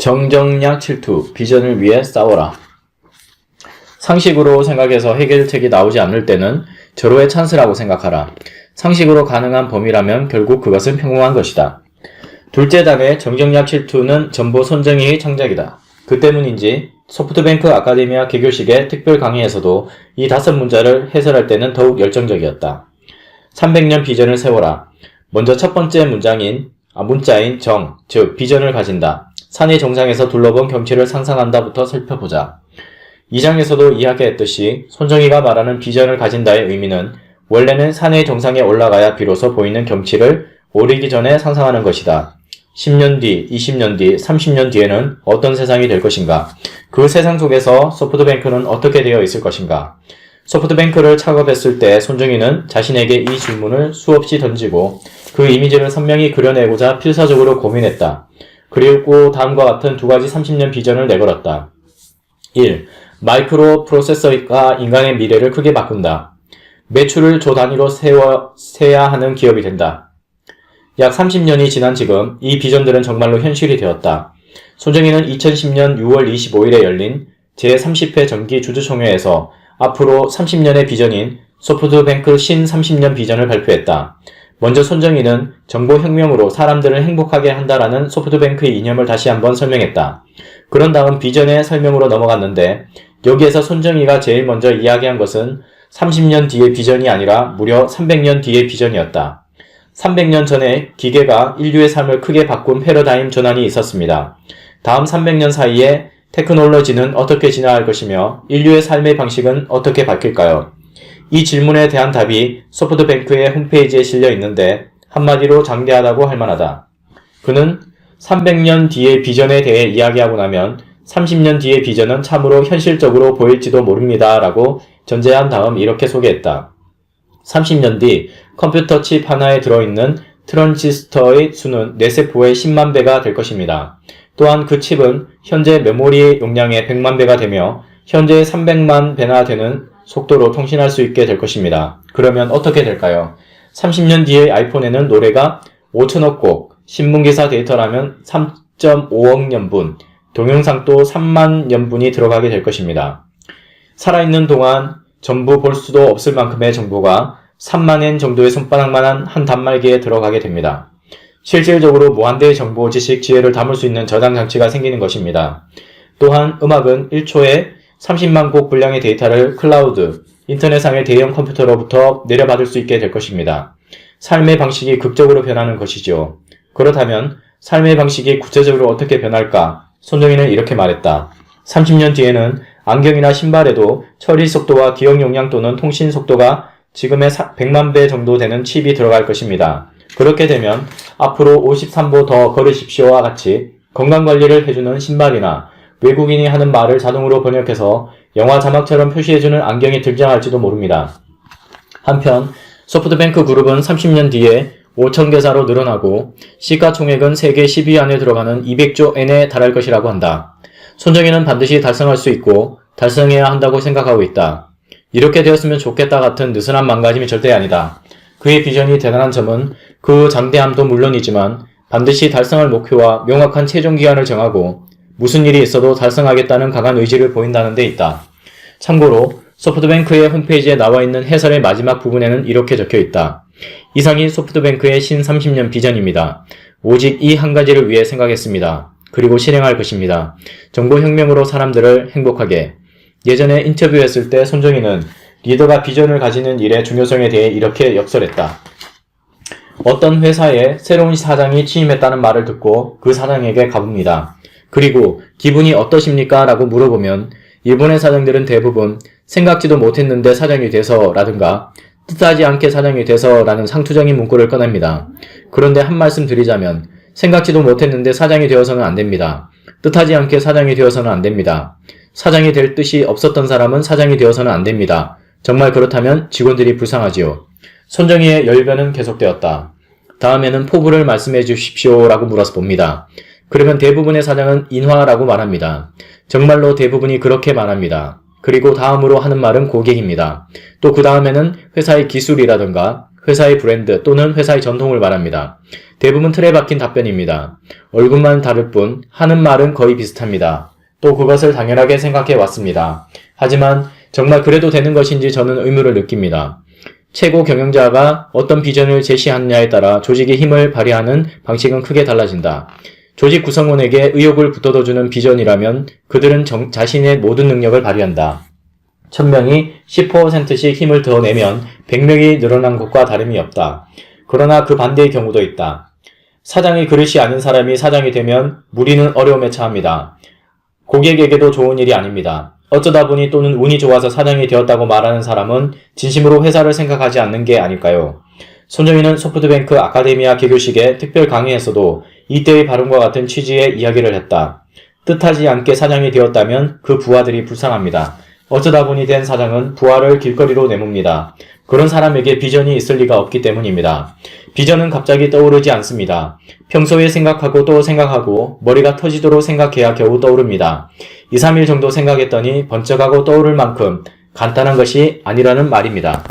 정정약 질투, 비전을 위해 싸워라. 상식으로 생각해서 해결책이 나오지 않을 때는 절호의 찬스라고 생각하라. 상식으로 가능한 범위라면 결국 그것은 평범한 것이다. 둘째 단의 정정약 질투는 전부 손정희의 창작이다. 그 때문인지 소프트뱅크 아카데미아 개교식의 특별 강의에서도 이 5문자를 해설할 때는 더욱 열정적이었다. 300년 비전을 세워라. 먼저 첫 번째 문자인 정, 즉 비전을 가진다. 산의 정상에서 둘러본 경치를 상상한다부터 살펴보자. 2장에서도 이야기했듯이 손정희가 말하는 비전을 가진다의 의미는 원래는 산의 정상에 올라가야 비로소 보이는 경치를 오르기 전에 상상하는 것이다. 10년 뒤, 20년 뒤, 30년 뒤에는 어떤 세상이 될 것인가? 그 세상 속에서 소프트뱅크는 어떻게 되어 있을 것인가? 소프트뱅크를 창업했을 때 손정희는 자신에게 이 질문을 수없이 던지고 그 이미지를 선명히 그려내고자 필사적으로 고민했다. 그리고 다음과 같은 2가지 30년 비전을 내걸었다. 1. 마이크로 프로세서가 인간의 미래를 크게 바꾼다. 매출을 조 단위로 세야 하는 기업이 된다. 약 30년이 지난 지금 이 비전들은 정말로 현실이 되었다. 손정희는 2010년 6월 25일에 열린 제30회 정기주주총회에서 앞으로 30년의 비전인 소프트뱅크 신 30년 비전을 발표했다. 먼저 손정희는 정보혁명으로 사람들을 행복하게 한다라는 소프트뱅크의 이념을 다시 한번 설명했다. 그런 다음 비전의 설명으로 넘어갔는데 여기에서 손정희가 제일 먼저 이야기한 것은 30년 뒤의 비전이 아니라 무려 300년 뒤의 비전이었다. 300년 전에 기계가 인류의 삶을 크게 바꾼 패러다임 전환이 있었습니다. 다음 300년 사이에 테크놀로지는 어떻게 진화할 것이며 인류의 삶의 방식은 어떻게 바뀔까요? 이 질문에 대한 답이 소프트뱅크의 홈페이지에 실려 있는데 한마디로 장대하다고 할 만하다. 그는 300년 뒤의 비전에 대해 이야기하고 나면 30년 뒤의 비전은 참으로 현실적으로 보일지도 모릅니다 라고 전제한 다음 이렇게 소개했다. 30년 뒤 컴퓨터 칩 하나에 들어있는 트랜지스터의 수는 뇌세포의 10만 배가 될 것입니다. 또한 그 칩은 현재 메모리 용량의 100만 배가 되며 현재의 300만 배나 되는 속도로 통신할 수 있게 될 것입니다. 그러면 어떻게 될까요? 30년 뒤의 아이폰에는 노래가 5천억 곡, 신문기사 데이터라면 3.5억 년분, 동영상도 3만 년분이 들어가게 될 것입니다. 살아있는 동안 전부 볼 수도 없을 만큼의 정보가 3만엔 정도의 손바닥만한 한 단말기에 들어가게 됩니다. 실질적으로 무한대의 정보, 지식, 지혜를 담을 수 있는 저장 장치가 생기는 것입니다. 또한 음악은 1초에 30만 곡 분량의 데이터를 클라우드, 인터넷상의 대형 컴퓨터로부터 내려받을 수 있게 될 것입니다. 삶의 방식이 극적으로 변하는 것이죠. 그렇다면 삶의 방식이 구체적으로 어떻게 변할까? 손정희는 이렇게 말했다. 30년 뒤에는 안경이나 신발에도 처리 속도와 기억 용량 또는 통신 속도가 지금의 100만 배 정도 되는 칩이 들어갈 것입니다. 그렇게 되면 앞으로 53보 더 걸으십시오와 같이 건강관리를 해주는 신발이나 외국인이 하는 말을 자동으로 번역해서 영화 자막처럼 표시해주는 안경이 등장할지도 모릅니다. 한편 소프트뱅크 그룹은 30년 뒤에 5,000개사로 늘어나고 시가총액은 세계 10위 안에 들어가는 200조 엔에 달할 것이라고 한다. 손정희는 반드시 달성할 수 있고 달성해야 한다고 생각하고 있다. 이렇게 되었으면 좋겠다 같은 느슨한 마음가짐이 절대 아니다. 그의 비전이 대단한 점은 그 장대함도 물론이지만 반드시 달성할 목표와 명확한 최종 기한을 정하고 무슨 일이 있어도 달성하겠다는 강한 의지를 보인다는 데 있다. 참고로 소프트뱅크의 홈페이지에 나와 있는 해설의 마지막 부분에는 이렇게 적혀 있다. 이상이 소프트뱅크의 신 30년 비전입니다. 오직 이 한 가지를 위해 생각했습니다. 그리고 실행할 것입니다. 정보혁명으로 사람들을 행복하게. 예전에 인터뷰했을 때 손정희는 리더가 비전을 가지는 일의 중요성에 대해 이렇게 역설했다. 어떤 회사에 새로운 사장이 취임했다는 말을 듣고 그 사장에게 가봅니다. 그리고 기분이 어떠십니까? 라고 물어보면 일본의 사장들은 대부분 생각지도 못했는데 사장이 돼서 라든가 뜻하지 않게 사장이 돼서 라는 상투적인 문구를 꺼냅니다. 그런데 한 말씀 드리자면 생각지도 못했는데 사장이 되어서는 안 됩니다. 뜻하지 않게 사장이 되어서는 안 됩니다. 사장이 될 뜻이 없었던 사람은 사장이 되어서는 안 됩니다. 정말 그렇다면 직원들이 불쌍하지요. 손정희의 열변은 계속되었다. 다음에는 포부를 말씀해 주십시오 라고 물어서 봅니다. 그러면 대부분의 사장은 인화라고 말합니다. 정말로 대부분이 그렇게 말합니다. 그리고 다음으로 하는 말은 고객입니다. 또 그 다음에는 회사의 기술이라든가 회사의 브랜드 또는 회사의 전통을 말합니다. 대부분 틀에 박힌 답변입니다. 얼굴만 다를 뿐 하는 말은 거의 비슷합니다. 또 그것을 당연하게 생각해 왔습니다. 하지만 정말 그래도 되는 것인지 저는 의무를 느낍니다. 최고 경영자가 어떤 비전을 제시하느냐에 따라 조직의 힘을 발휘하는 방식은 크게 달라진다. 조직 구성원에게 의욕을 북돋워주는 비전이라면 그들은 자신의 모든 능력을 발휘한다. 1000명이 10%씩 힘을 더 내면 100명이 늘어난 것과 다름이 없다. 그러나 그 반대의 경우도 있다. 사장이 그릇이 아닌 사람이 사장이 되면 무리는 어려움에 처합니다. 고객에게도 좋은 일이 아닙니다. 어쩌다 보니 또는 운이 좋아서 사장이 되었다고 말하는 사람은 진심으로 회사를 생각하지 않는 게 아닐까요? 손정희는 소프트뱅크 아카데미아 개교식에 특별 강의에서도 이때의 발언과 같은 취지의 이야기를 했다. 뜻하지 않게 사장이 되었다면 그 부하들이 불쌍합니다. 어쩌다 보니 된 사장은 부하를 길거리로 내뭅니다. 그런 사람에게 비전이 있을 리가 없기 때문입니다. 비전은 갑자기 떠오르지 않습니다. 평소에 생각하고 또 생각하고 머리가 터지도록 생각해야 겨우 떠오릅니다. 2, 3일 정도 생각했더니 번쩍하고 떠오를 만큼 간단한 것이 아니라는 말입니다.